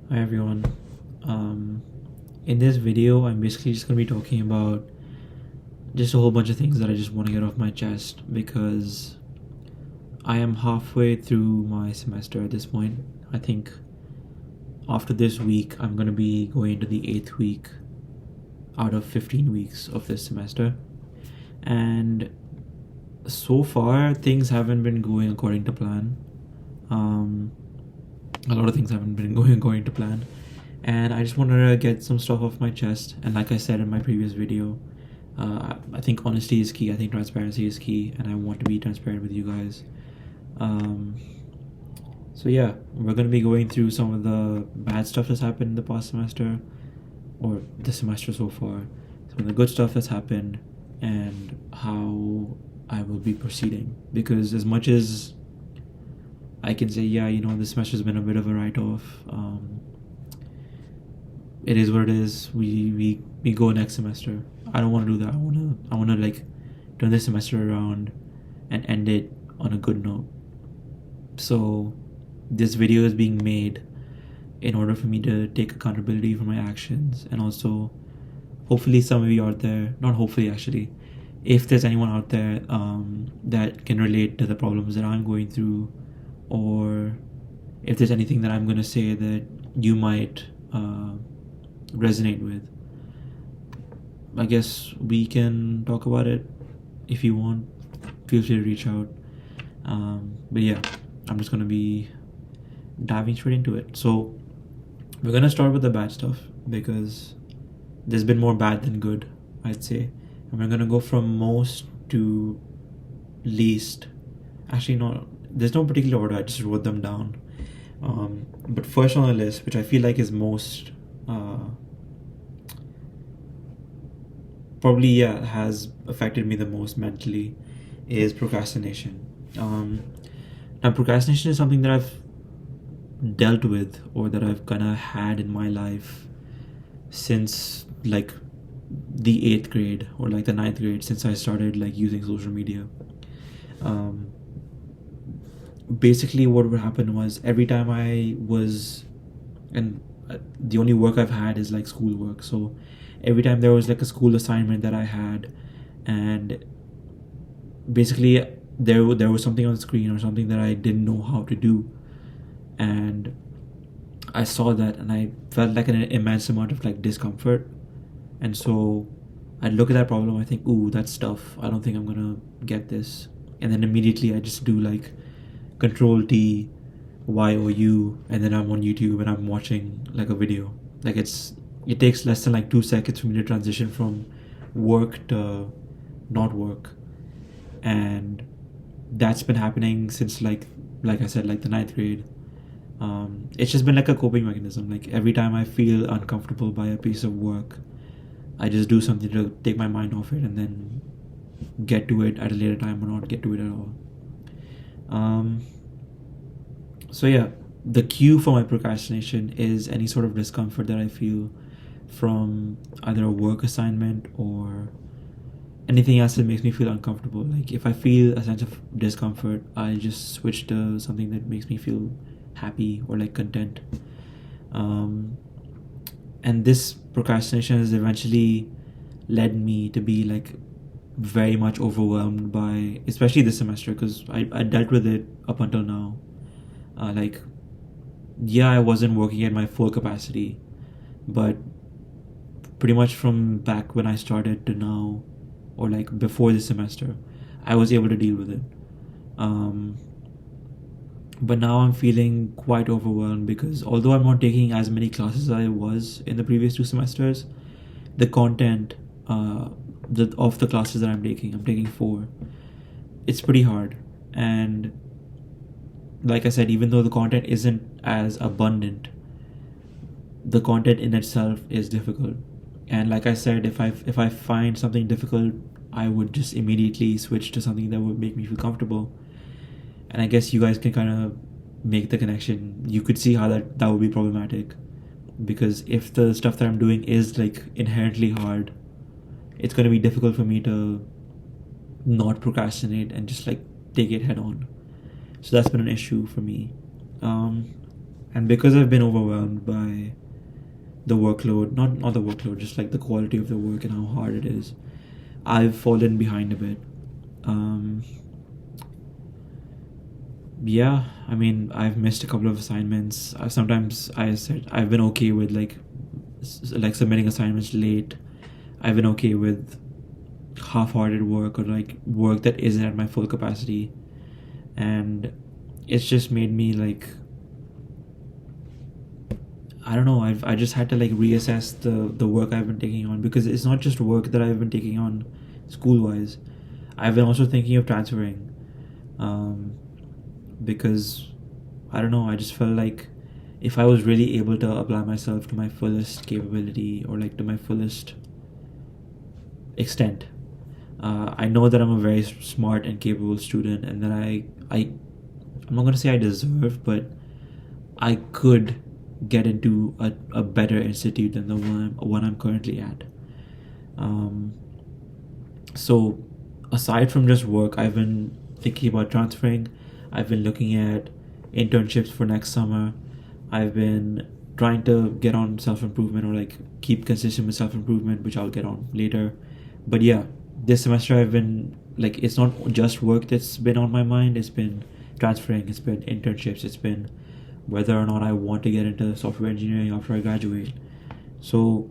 Hi everyone. Um, in this video, I'm basically just gonna be talking about just a whole bunch of things that I just want to get off my chest because I am halfway through my semester at this point. I think after this week, I'm gonna be going into the 8th week out of 15 weeks of this semester, and so far things haven't been going according to plan. A lot of things haven't been going according to plan, and I just wanted to get some stuff off my chest. And like I said in my previous video, I think honesty is key. I think transparency is key, and I want to be transparent with you guys. Um, so yeah, we're gonna be going through some of the bad stuff that's happened in the past semester, or the semester so far. Some of the good stuff that's happened, and how I will be proceeding. Because as much as I can say, yeah, this semester's been a bit of a write-off. It is what it is. We go next semester. I don't want to do that. I wanna like turn this semester around and end it on a good note. So this video is being made in order for me to take accountability for my actions, and also hopefully some of you out there, not hopefully actually, if there's anyone out there that can relate to the problems that I'm going through, or if there's anything that I'm going to say that you might resonate with, I guess we can talk about it. If you want, feel free to reach out. But yeah, I'm just going to be diving straight into it. So we're going to start with the bad stuff because there's been more bad than good, I'd say. And we're going to go from most to least. Actually, no, there's no particular order. I just wrote them down. But first on the list, which I feel like is most probably has affected me the most mentally, is procrastination. Now procrastination is something that I've dealt with, or that I've kind of had in my life since like the 8th grade or like the 9th grade, since I started like using social media. Basically what would happen was every time I was, and the only work I've had is like schoolwork, so every time there was like a school assignment that I had, and basically there was something on the screen or something that I didn't know how to do, and I saw that and I felt like an immense amount of like discomfort. And so I'd look at that problem, I think, ooh, that's tough, I don't think I'm gonna get this. And then immediately I just do like Control T YOU, and then I'm on YouTube and I'm watching like a video. Like it takes less than like 2 seconds for me to transition from work to not work. And that's been happening since like I said, like the 9th grade. It's just been like a coping mechanism. Like every time I feel uncomfortable by a piece of work, I just do something to take my mind off it, and then get to it at a later time, or not get to it at all. So yeah, the cue for my procrastination is any sort of discomfort that I feel from either a work assignment or anything else that makes me feel uncomfortable. Like if I feel a sense of discomfort, I just switch to something that makes me feel happy or like content. And this procrastination has eventually led me to be like very much overwhelmed by, especially this semester, because I dealt with it up until now. Like, yeah, I wasn't working at my full capacity, but pretty much from back when I started to now, or like before the semester, I was able to deal with it. But now I'm feeling quite overwhelmed because although I'm not taking as many classes as I was in the previous 2 semesters, the content of the classes that I'm taking 4. It's pretty hard, and like I said, even though the content isn't as abundant, the content in itself is difficult. And like I said, if I find something difficult, I would just immediately switch to something that would make me feel comfortable. And I guess you guys can kind of make the connection. You could see how that would be problematic, because if the stuff that I'm doing is like inherently hard, it's going to be difficult for me to not procrastinate and just like take it head on. So that's been an issue for me. And because I've been overwhelmed by the workload, not the workload, just like the quality of the work and how hard it is, I've fallen behind a bit. Um, yeah, I mean, I've missed a couple of assignments. Sometimes I said I've been okay with like submitting assignments late. I've been okay with half-hearted work or like work that isn't at my full capacity, and it's just made me like, I don't know. I just had to like reassess the work I've been taking on, because it's not just work that I've been taking on school wise. I've been also thinking of transferring, um, because I don't know. I just felt like if I was really able to apply myself to my fullest capability, or like to my fullest extent, I know that I'm a very smart and capable student, and that I'm not gonna say I deserve, but I could get into a better institute than the one I'm currently at. Um, so aside from just work, I've been thinking about transferring. I've been looking at internships for next summer. I've been trying to get on self improvement, or like keep consistent with self improvement, which I'll get on later. But yeah, this semester I've been like, it's not just work that's been on my mind. It's been transferring, it's been internships, it's been whether or not I want to get into software engineering after I graduate. So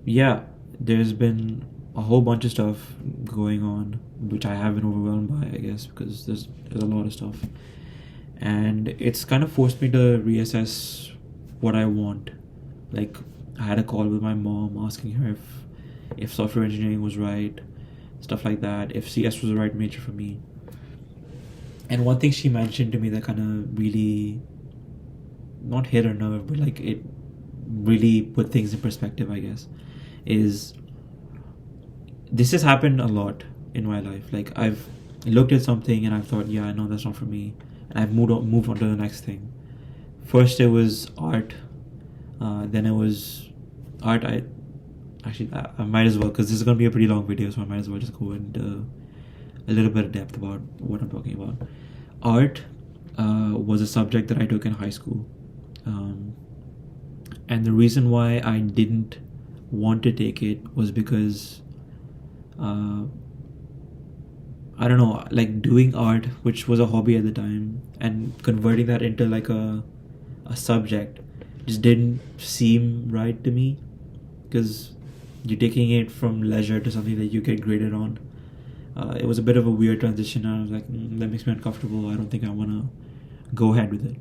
yeah, there's been a whole bunch of stuff going on, which I have been overwhelmed by, I guess, because there's a lot of stuff, and it's kind of forced me to reassess what I want. Like, I had a call with my mom asking her if software engineering was right, stuff like that, if CS was the right major for me. And one thing she mentioned to me that kind of really not hit her nerve, but like it really put things in perspective, I guess, is this has happened a lot in my life. Like, I've looked at something and I've thought, yeah, no, that's not for me, and I've moved on to the next thing. First it was art, then it was art. I might as well, because this is going to be a pretty long video, so I might as well just go into a little bit of depth about what I'm talking about. Art was a subject that I took in high school, and the reason why I didn't want to take it was because uh, I don't know, like doing art, which was a hobby at the time, and converting that into like a subject just didn't seem right to me, because you're taking it from leisure to something that you get graded on. It was a bit of a weird transition, and I was like, that makes me uncomfortable. I don't think I want to go ahead with it.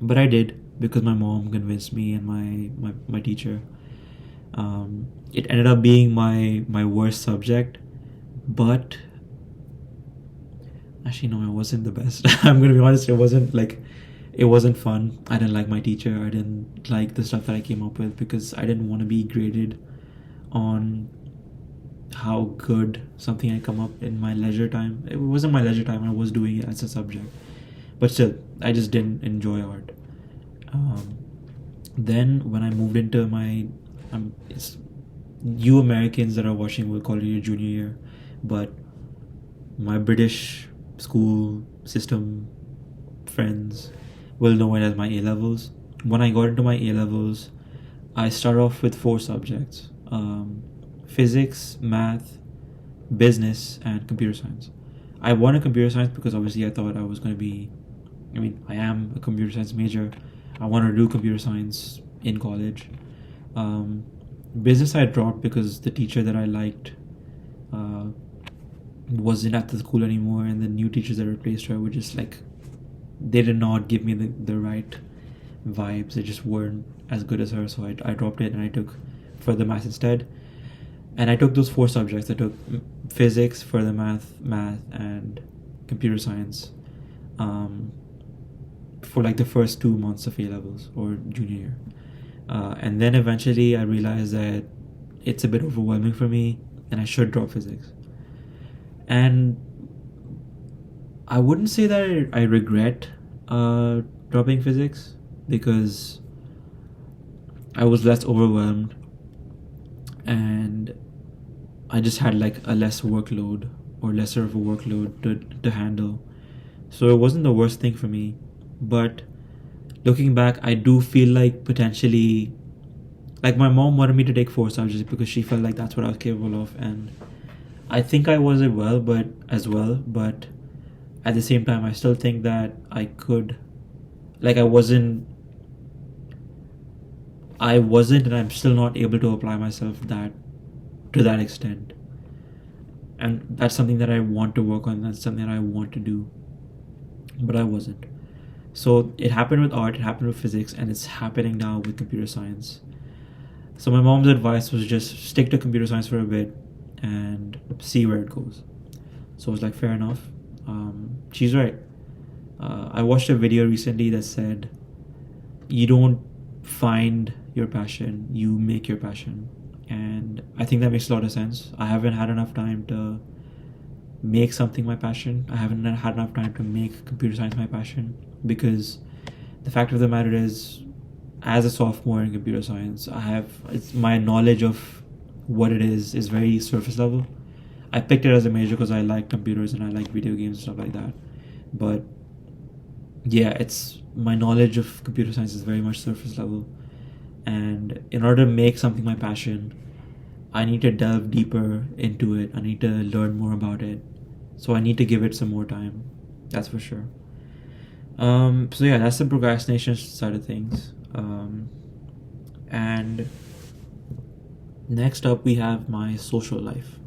But I did, because my mom convinced me, and my teacher. It ended up being my worst subject, but actually no, it wasn't the best. I'm gonna be honest. It wasn't fun. I didn't like my teacher. I didn't like the stuff that I came up with, because I didn't want to be graded on how good something I come up in my leisure time. It wasn't my leisure time. I was doing it as a subject, but still, I just didn't enjoy art. Um, then when I moved into it's you Americans that are watching will call it your junior year, but my British school system friends will know it as my A levels. When I got into my A levels, I started off with four subjects: physics, math, business, and computer science. I wanted computer science because obviously I thought I was going to be, I mean, I am a computer science major. I wanted to do computer science in college. Um, Business I dropped because the teacher that I liked uh, wasn't at the school anymore, and the new teachers that replaced her were just like, they did not give me the right vibes. They just weren't as good as her, so I dropped it and I took further math instead. And I took those four subjects. I took physics, further math, and computer science for like the first 2 months of A levels or junior year. And then eventually I realized that it's a bit overwhelming for me and I should drop physics. And I wouldn't say that I regret dropping physics, because I was less overwhelmed and I just had like a less workload, or lesser of a workload to handle. So it wasn't the worst thing for me. But looking back, I do feel like potentially, like my mom wanted me to take 4 subjects because she felt like that's what I was capable of, and I think I was it well, but at the same time, I still think that I could, like I wasn't, and I'm still not able to apply myself that to that extent. And that's something that I want to work on. That's something that I want to do, but I wasn't. So it happened with art, it happened with physics, and it's happening now with computer science. So my mom's advice was just stick to computer science for a bit and see where it goes. So I was like, fair enough. She's right. I watched a video recently that said, you don't find your passion, you make your passion. And I think that makes a lot of sense. I haven't had enough time to make something my passion. I haven't had enough time to make computer science my passion, because the fact of the matter is, as a sophomore in computer science, my knowledge of what it is very surface level. I picked it as a major because I like computers and I like video games and stuff like that. But yeah, it's my knowledge of computer science is very much surface level. And in order to make something my passion, I need to delve deeper into it. I need to learn more about it. So I need to give it some more time. That's for sure. So yeah, that's the procrastination side of things. And next up, we have my social life.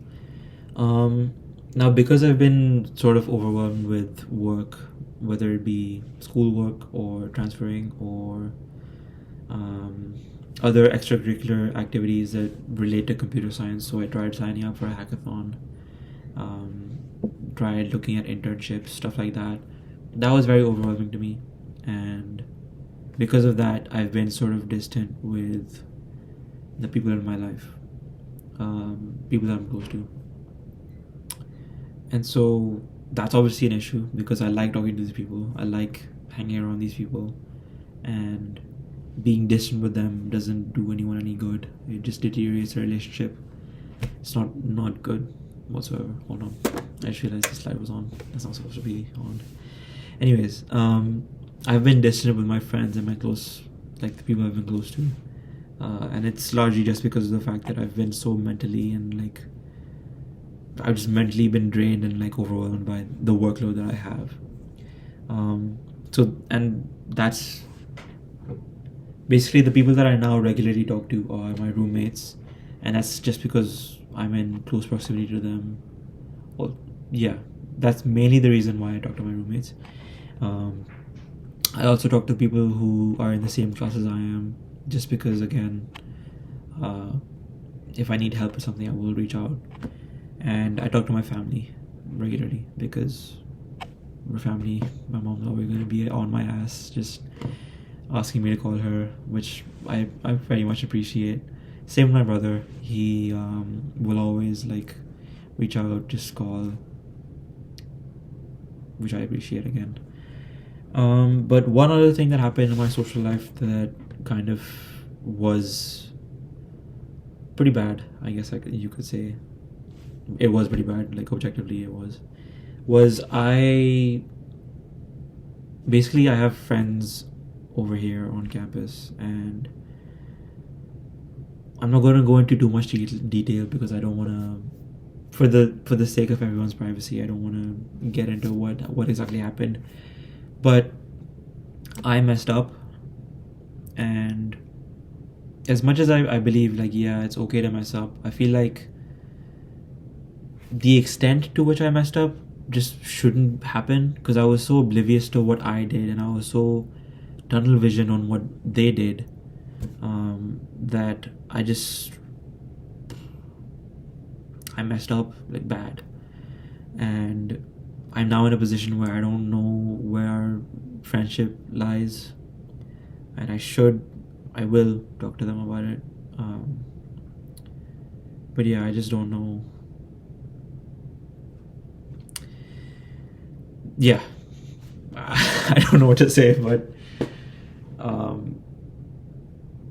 Now, because I've been sort of overwhelmed with work, whether it be schoolwork or transferring or other extracurricular activities that relate to computer science, so I tried signing up for a hackathon, tried looking at internships, stuff like that. That was very overwhelming to me, and because of that, I've been sort of distant with the people in my life, people that I'm close to. And so that's obviously an issue, because I like talking to these people, I like hanging around these people, and being distant with them doesn't do anyone any good. It just deteriorates the relationship. It's not good whatsoever. Hold on, I just realized the slide was on. That's not supposed to be on. Anyways, I've been distant with my friends and my close, like the people I've been close to, and it's largely just because of the fact that I've been so mentally and like I've just mentally been drained and like overwhelmed by the workload that I have. And that's basically the people that I now regularly talk to are my roommates, and that's just because I'm in close proximity to them. Well, yeah, that's mainly the reason why I talk to my roommates. I also talk to people who are in the same class as I am, just because, again, if I need help with something, I will reach out. And I talk to my family regularly, because we're family. My mom's always going to be on my ass, just asking me to call her, which I very much appreciate. Same with my brother. He will always like reach out, just call, which I appreciate again. But one other thing that happened in my social life that kind of was pretty bad, I guess you could say. It was pretty bad, like objectively it was I have friends over here on campus, and I'm not going to go into too much detail because I don't want to, for the sake of everyone's privacy, I don't want to get into what exactly happened. But I messed up, and as much as I believe, like, yeah, it's okay to mess up, I feel like the extent to which I messed up just shouldn't happen, because I was so oblivious to what I did, and I was so tunnel vision on what they did, that I messed up like bad, and I'm now in a position where I don't know where our friendship lies, and I will talk to them about it, but yeah, I just don't know. Yeah, I don't know what to say, but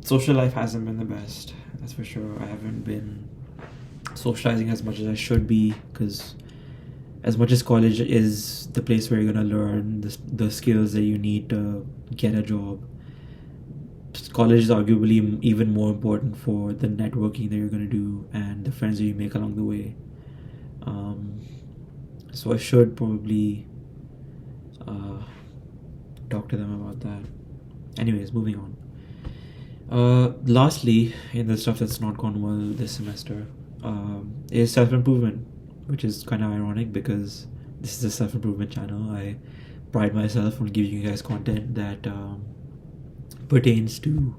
social life hasn't been the best, that's for sure. I haven't been socializing as much as I should be, because as much as college is the place where you're going to learn the skills that you need to get a job, college is arguably even more important for the networking that you're going to do and the friends that you make along the way. um, so I should probably uh, talk to them about that. Anyways, moving on. Lastly, in the stuff that's not gone well this semester, is self-improvement, which is kind of ironic because this is a self-improvement channel. I pride myself on giving you guys content that pertains to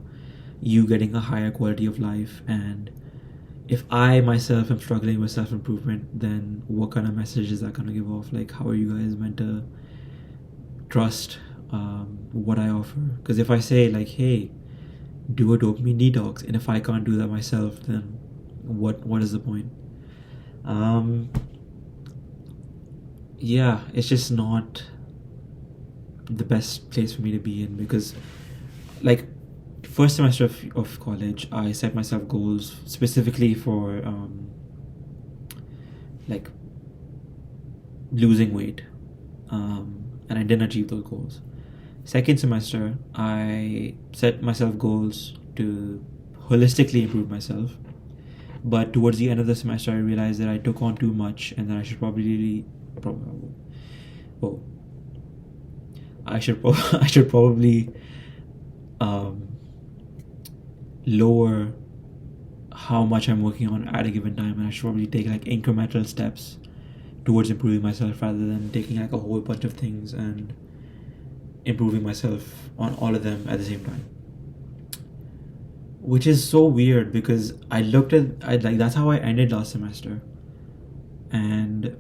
you getting a higher quality of life. And if I myself am struggling with self-improvement, then what kind of message is that going to give off? Like, how are you guys meant to trust what I offer? Because if I say like, hey, do a dopamine detox, and if I can't do that myself, then what is the point? Yeah, it's just not the best place for me to be in, because like first semester of college I set myself goals specifically for like losing weight, and I didn't achieve those goals. Second semester I set myself goals to holistically improve myself, but towards the end of the semester I realized that I took on too much and that I should probably I should probably lower how much I'm working on at a given time, and I should probably take like incremental steps towards improving myself rather than taking like a whole bunch of things and improving myself on all of them at the same time. Which is so weird because I like that's how I ended last semester, and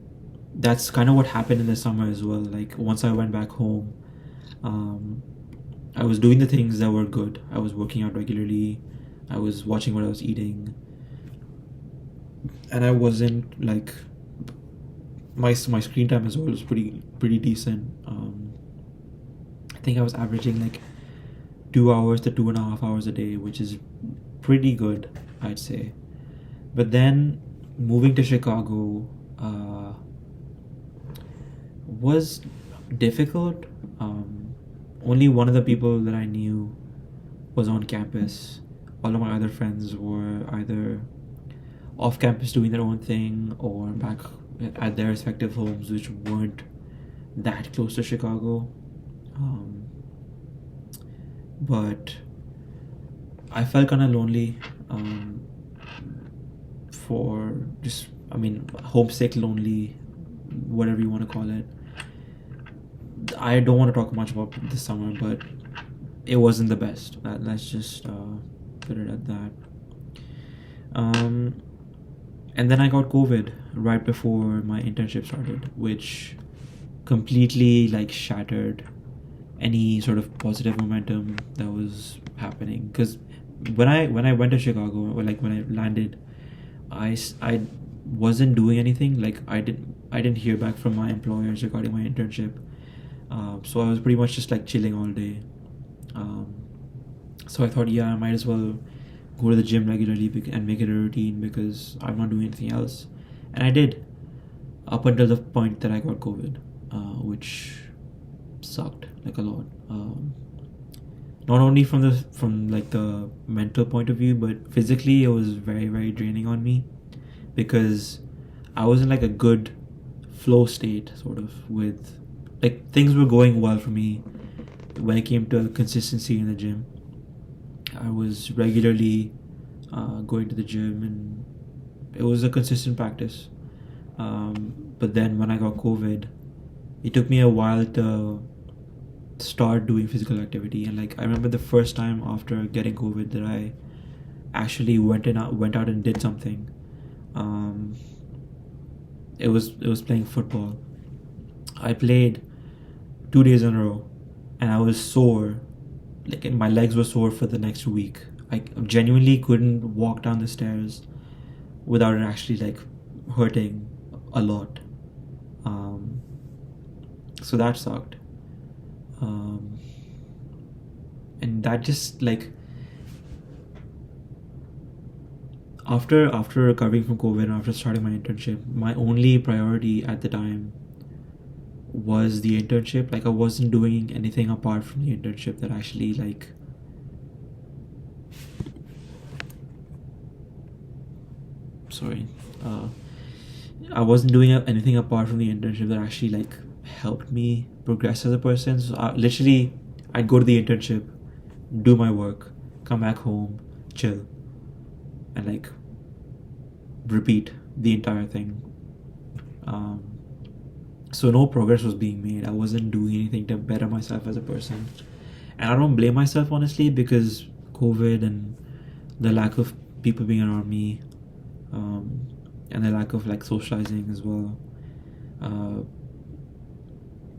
that's kind of what happened in the summer as well. Like once I went back home, I was doing the things that were good. I was working out regularly, I was watching what I was eating, and I wasn't like my screen time as well was pretty decent. I think I was averaging like 2 hours to 2.5 hours a day, which is pretty good, I'd say. But then moving to Chicago was difficult. Only one of the people that I knew was on campus. All of my other friends were either off campus doing their own thing or back at their respective homes, which weren't that close to Chicago. But I felt kind of lonely, for just, I mean, homesick, lonely, whatever you want to call it. I don't want to talk much about this summer, but it wasn't the best. Let's just put it at that. And then I got COVID right before my internship started, which completely like shattered any sort of positive momentum that was happening. Because when I went to Chicago, or like when I landed, I wasn't doing anything. Like I didn't hear back from my employers regarding my internship. So I was pretty much just like chilling all day. So I thought, yeah, I might as well go to the gym regularly and make it a routine because I'm not doing anything else. And I did, up until the point that I got COVID, which sucked like a lot. Not only from like the mental point of view, but physically it was very, very draining on me because I was in like a good flow state, sort of, with like things were going well for me when it came to consistency in the gym. I was regularly going to the gym, and it was a consistent practice. But then when I got COVID, it took me a while to start doing physical activity. And like I remember the first time after getting COVID that I actually went out and did something. It was playing football. I played 2 days in a row, and I was sore. Like my legs were sore for the next week. I genuinely couldn't walk down the stairs without it actually like hurting a lot. So that sucked. And that just like after recovering from COVID and after starting my internship, my only priority at the time was the internship. Like I wasn't doing anything apart from the internship that actually like sorry. Uh, I wasn't doing anything apart from the internship that actually like helped me progress as a person. So literally, I'd go to the internship, do my work, come back home, chill, and like repeat the entire thing. So no progress was being made. I wasn't doing anything to better myself as a person, and I don't blame myself honestly, because COVID and the lack of people being around me, and the lack of like socializing as well,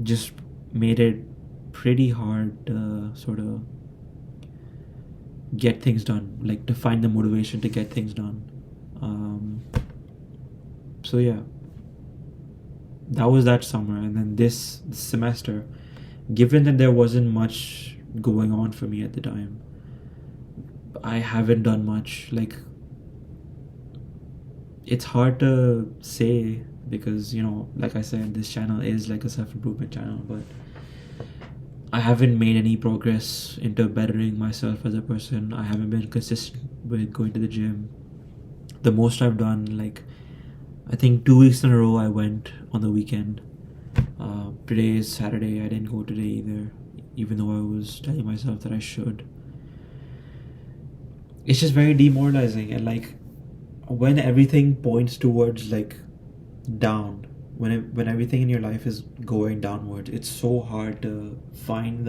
just made it pretty hard to sort of get things done, like to find the motivation to get things done. So yeah, that was that summer. And then this semester, given that there wasn't much going on for me at the time, I haven't done much. Like, it's hard to say because, like I said, this channel is like a self-improvement channel, but I haven't made any progress into bettering myself as a person. I haven't been consistent with going to the gym. The most I've done, like, I think 2 weeks in a row I went on the weekend. Today is Saturday. I didn't go today either, even though I was telling myself that I should. It's just very demoralizing, and like when everything points towards like down, when everything in your life is going downward, it's so hard to find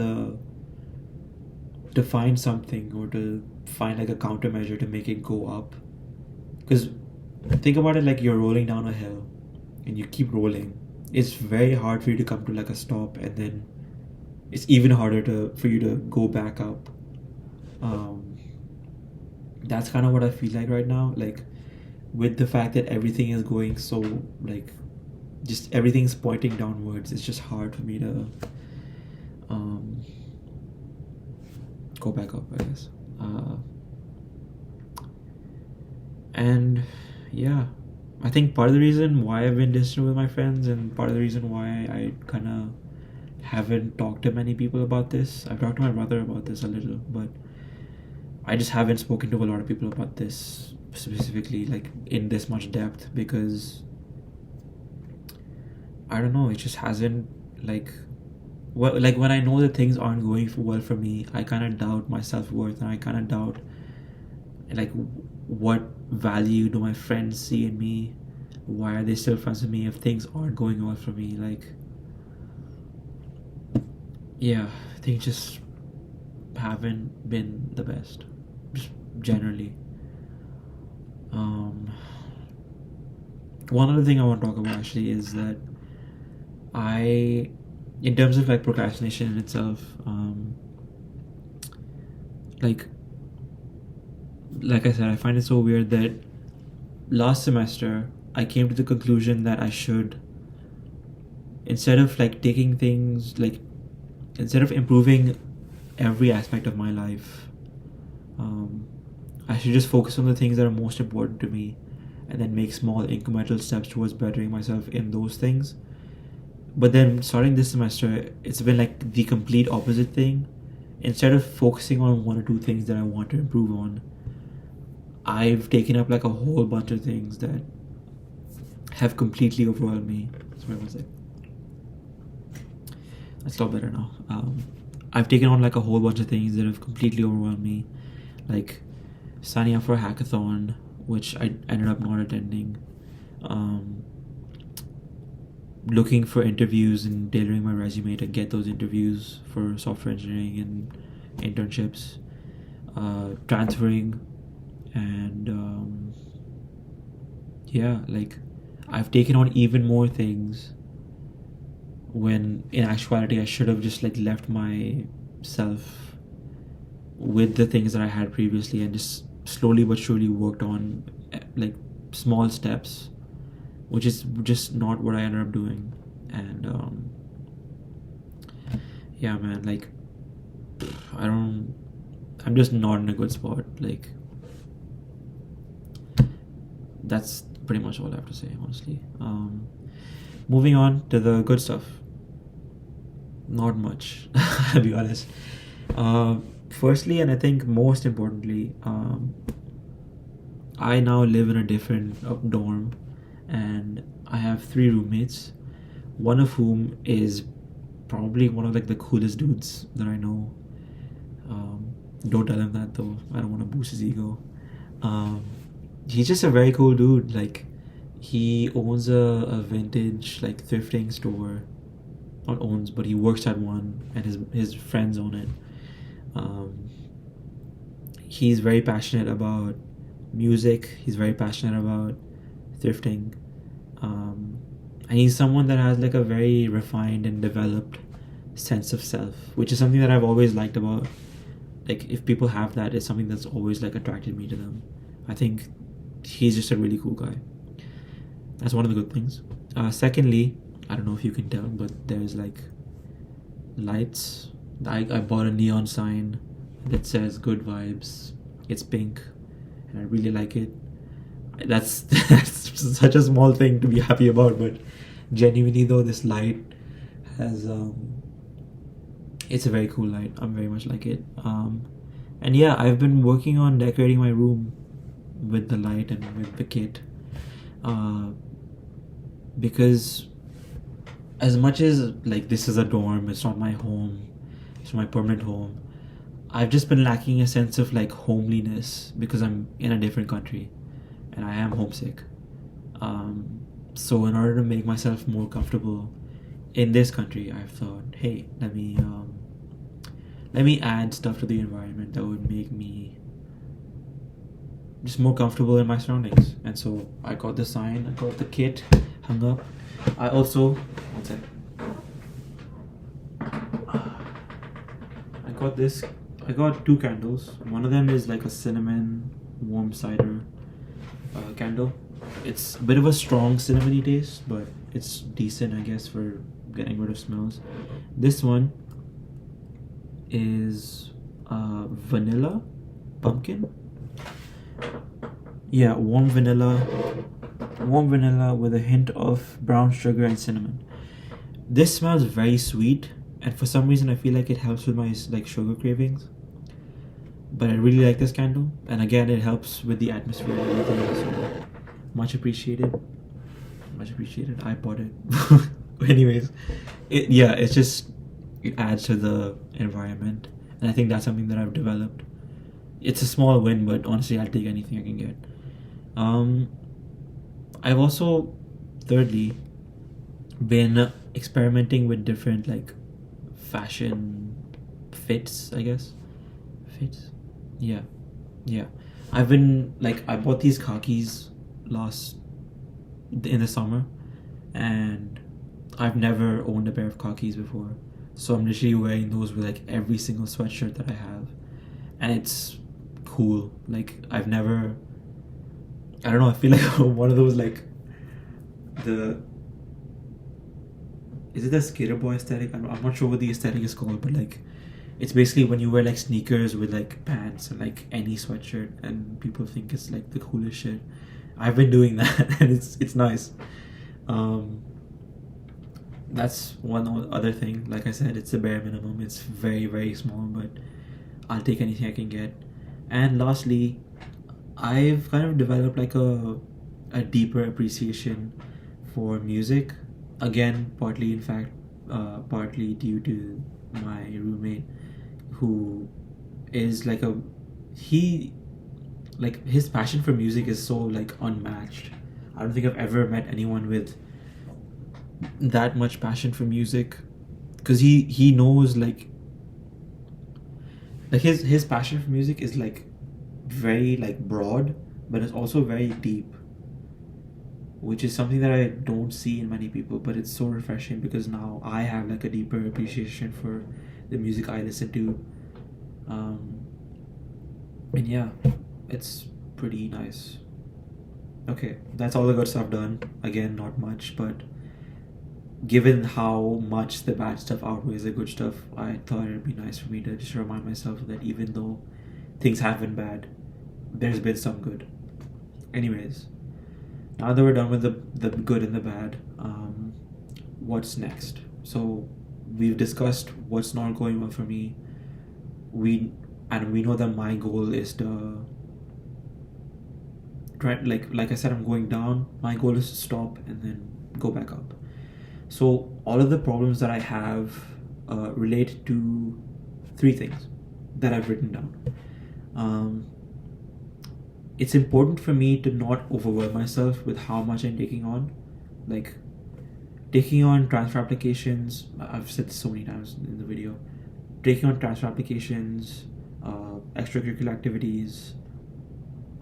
something, or to find like a countermeasure to make it go up. Because think about it, like you're rolling down a hill and you keep rolling. It's very hard for you to come to like a stop, and then it's even harder for you to go back up. That's kind of what I feel like right now, like with the fact that everything is going so like just everything's pointing downwards. It's just hard for me to go back up, I guess. And yeah, I think part of the reason why I've been distant with my friends, and part of the reason why I kind of haven't talked to many people about this, I've talked to my brother about this a little, but I just haven't spoken to a lot of people about this specifically, like in this much depth, because I don't know, it just hasn't like when I know that things aren't going well for me, I kind of doubt my self-worth, and I kind of doubt like what value do my friends see in me? Why are they still friends with me if things aren't going well for me? Like, yeah, things just haven't been the best, just generally. One other thing I want to talk about actually is that in terms of like procrastination in itself, like I said, I find it so weird that last semester I came to the conclusion that I should, instead of like taking things like, instead of improving every aspect of my life, I should just focus on the things that are most important to me, and then make small incremental steps towards bettering myself in those things. But then starting this semester, it's been like the complete opposite thing. Instead of focusing on one or two things that I want to improve on, I've taken up like a whole bunch of things that have completely overwhelmed me. Sorry, one sec. That's a lot better now. I've taken on like a whole bunch of things that have completely overwhelmed me, like signing up for a hackathon, which I ended up not attending, looking for interviews and tailoring my resume to get those interviews for software engineering and internships, transferring, and yeah, like I've taken on even more things when in actuality I should have just like left myself with the things that I had previously and just slowly but surely worked on like small steps, which is just not what I ended up doing. And yeah, man, like I'm just not in a good spot. Like, that's pretty much all I have to say, honestly. Moving on to the good stuff. Not much, I'll be honest. Firstly, and I think most importantly, I now live in a different dorm, and I have three roommates, one of whom is probably one of like the coolest dudes that I know. Don't tell him that though. I don't want to boost his ego. Um, he's just a very cool dude. Like, he owns a vintage like thrifting store. Not owns, but he works at one, and his friends own it. Um, he's very passionate about music. He's very passionate about thrifting, um, and he's someone that has like a very refined and developed sense of self, which is something that I've always liked about. Like, if people have that, it's something that's always like attracted me to them. I think he's just a really cool guy. That's one of the good things. Secondly, I don't know if you can tell, but there's like lights. I bought a neon sign that says "Good Vibes." It's pink, and I really like it. That's that's such a small thing to be happy about, but genuinely though, this light has it's a very cool light. I'm very much like it. And yeah, I've been working on decorating my room with the light and with the kit, uh, because as much as like this is a dorm, it's not my home, it's my permanent home. I've just been lacking a sense of like homeliness because I'm in a different country, and I am homesick. So in order to make myself more comfortable in this country, I've thought, hey, let me add stuff to the environment that would make me just more comfortable in my surroundings. And so I got the sign, I got the kit hung up. I also, one sec. I got this. I got two candles. One of them is like a cinnamon warm cider candle. It's a bit of a strong cinnamony taste, but it's decent, I guess, for getting rid of smells. This one is vanilla pumpkin. Yeah, warm vanilla with a hint of brown sugar and cinnamon. This smells very sweet, and for some reason I feel like it helps with my like sugar cravings. But I really like this candle, and again, it helps with the atmosphere and everything. So much appreciated. Much appreciated. I bought it. Anyways, it's just it adds to the environment, and I think that's something that I've developed. It's a small win, but honestly, I'll take anything I can get. Um, I've also, thirdly, been experimenting with different like fashion fits, I guess. Fits? Yeah. Yeah. I've been like I bought these khakis last in the summer, and I've never owned a pair of khakis before. So I'm literally wearing those with like every single sweatshirt that I have. And it's cool. Like I don't know, I feel like one of those like the is it the skater boy aesthetic? I'm not sure what the aesthetic is called, but like it's basically when you wear like sneakers with like pants and like any sweatshirt, and people think it's like the coolest shit. I've been doing that, and it's nice. Um, that's one other thing. Like I said, it's the bare minimum. It's very very small, but I'll take anything I can get. And lastly, I've kind of developed like a deeper appreciation for music. Again, partly in fact, partly due to my roommate, who is like a he like his passion for music is so like unmatched. I don't think I've ever met anyone with that much passion for music, because he knows like his passion for music is like very like broad, but it's also very deep, which is something that I don't see in many people. But it's so refreshing because now I have like a deeper appreciation for the music I listen to. And yeah, it's pretty nice. Okay, that's all the good stuff done. Again, not much, but given how much the bad stuff outweighs the good stuff, I thought it'd be nice for me to just remind myself that even though things have been bad, there's been some good. Anyways, now that we're done with the good and the bad, what's next? So we've discussed what's not going well for me. We know that my goal is to like I said, I'm going down. My goal is to stop and then go back up. So all of the problems that I have relate to three things that I've written down. It's important for me to not overwhelm myself with how much I'm taking on. Like, taking on transfer applications, I've said this so many times in the video, taking on transfer applications, extracurricular activities.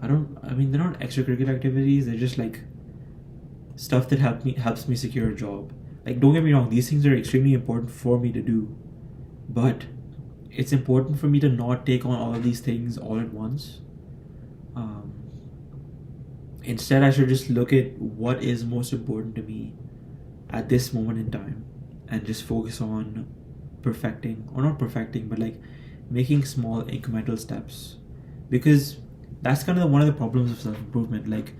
They're not extracurricular activities, they're just like stuff that helps me secure a job. Like, don't get me wrong, these things are extremely important for me to do, but it's important for me to not take on all of these things all at once. Instead, I should just look at what is most important to me at this moment in time and just focus on perfecting, or not perfecting, but like making small incremental steps. Because that's kind of one of the problems of self-improvement. Like,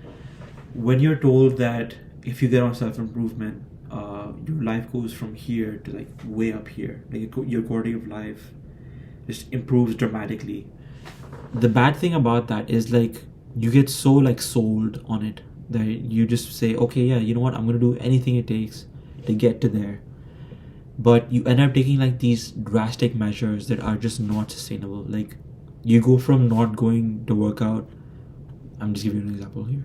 when you're told that if you get on self-improvement, your life goes from here to like way up here, like your quality of life just improves dramatically. The bad thing about that is, like, you get so like sold on it that you just say, okay, yeah, you know what, I'm gonna do anything it takes to get to there. But you end up taking like these drastic measures that are just not sustainable. Like, you go from not going to work out. I'm just giving you an example here.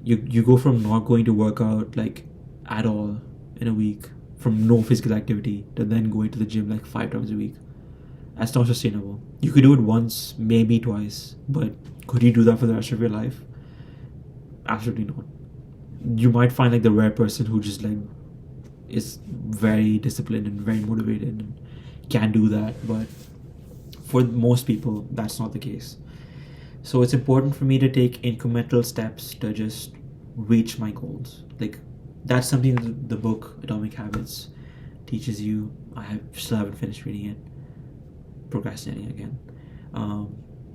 You go from not going to work out like at all in a week, from no physical activity, to then going to the gym like 5 times a week. That's not sustainable. You could do it once, maybe twice, but could you do that for the rest of your life? Absolutely not. You might find like the rare person who just like is very disciplined and very motivated and can do that, but for most people that's not the case. So it's important for me to take incremental steps to just reach my goals. Like, that's something that the book Atomic Habits teaches you. Still haven't finished reading it, procrastinating again.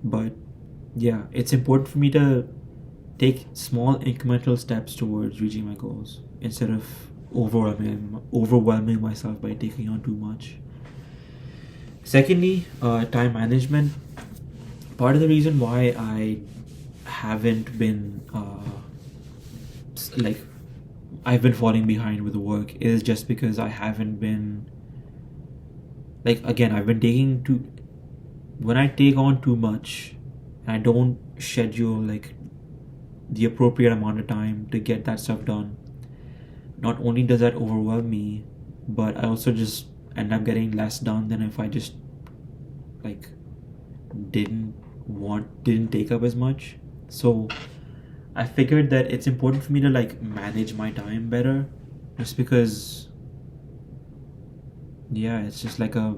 But yeah, it's important for me to take small incremental steps towards reaching my goals instead of overwhelming myself by taking on too much. Secondly, time management. Part of the reason why I haven't been I've been falling behind with work is just because I haven't been, like, again, I've been taking too, when I take on too much and I don't schedule like the appropriate amount of time to get that stuff done, not only does that overwhelm me, but I also just end up getting less done than if I just like didn't take up as much. So I figured that it's important for me to like manage my time better, just because, yeah, it's just like a,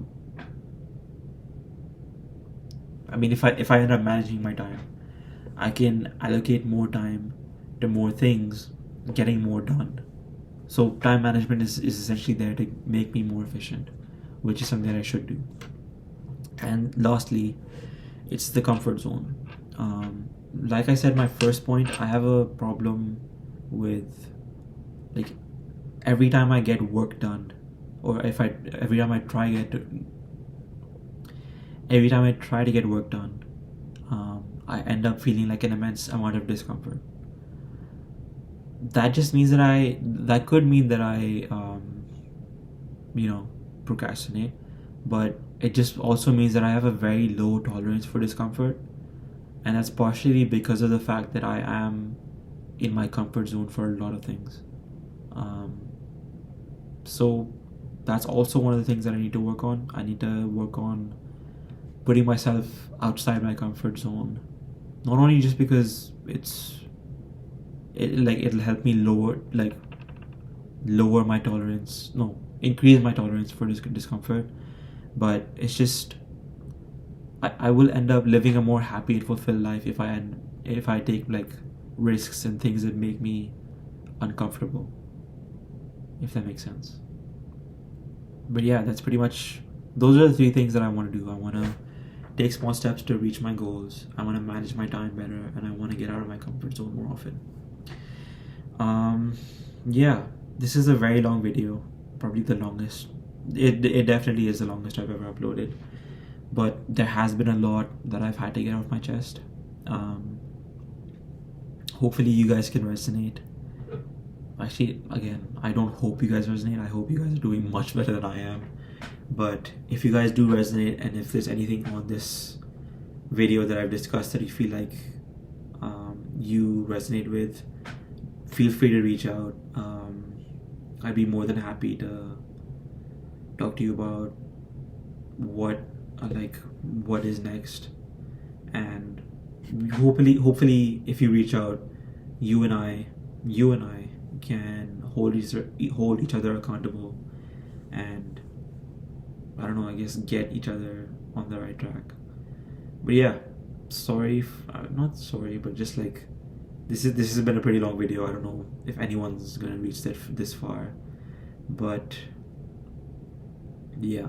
I mean, if I end up managing my time, I can allocate more time to more things, getting more done. So time management is essentially there to make me more efficient, which is something that I should do. And lastly, it's the comfort zone. Like I said, my first point, I have a problem with, like, every time I get work done, or every time I try to get work done, I end up feeling like an immense amount of discomfort. That just means that could mean that I procrastinate, but it just also means that I have a very low tolerance for discomfort, and that's partially because of the fact that I am in my comfort zone for a lot of things. So that's also one of the things that I need to work on. I need to work on putting myself outside my comfort zone, not only just because it'll help me increase my tolerance for discomfort, but it's just I will end up living a more happy and fulfilled life if I take like risks and things that make me uncomfortable, if that makes sense. But yeah, that's pretty much, those are the three things that I want to do. I want to take small steps to reach my goals, I want to manage my time better, and I want to get out of my comfort zone more often. Yeah, this is a very long video, probably the longest. It definitely is the longest I've ever uploaded, but there has been a lot that I've had to get off my chest. hopefully you guys can resonate. Actually, again, I don't hope you guys resonate. I hope you guys are doing much better than I am. But if you guys do resonate, and if there's anything on this video that I've discussed that you feel like you resonate with, feel free to reach out. I'd be more than happy to talk to you about what is next, and hopefully if you reach out, you and I can hold each other accountable, and I don't know, I guess get each other on the right track. But yeah, sorry, not sorry, but just like this has been a pretty long video. I don't know if anyone's gonna reach this far, but yeah,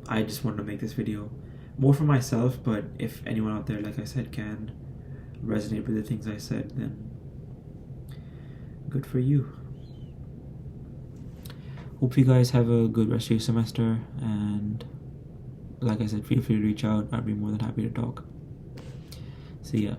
I just wanted to make this video more for myself. But if anyone out there, like I said, can resonate with the things I said, then good for you. Hope you guys have a good rest of your semester, and like I said, feel free to reach out. I'd be more than happy to talk. See ya.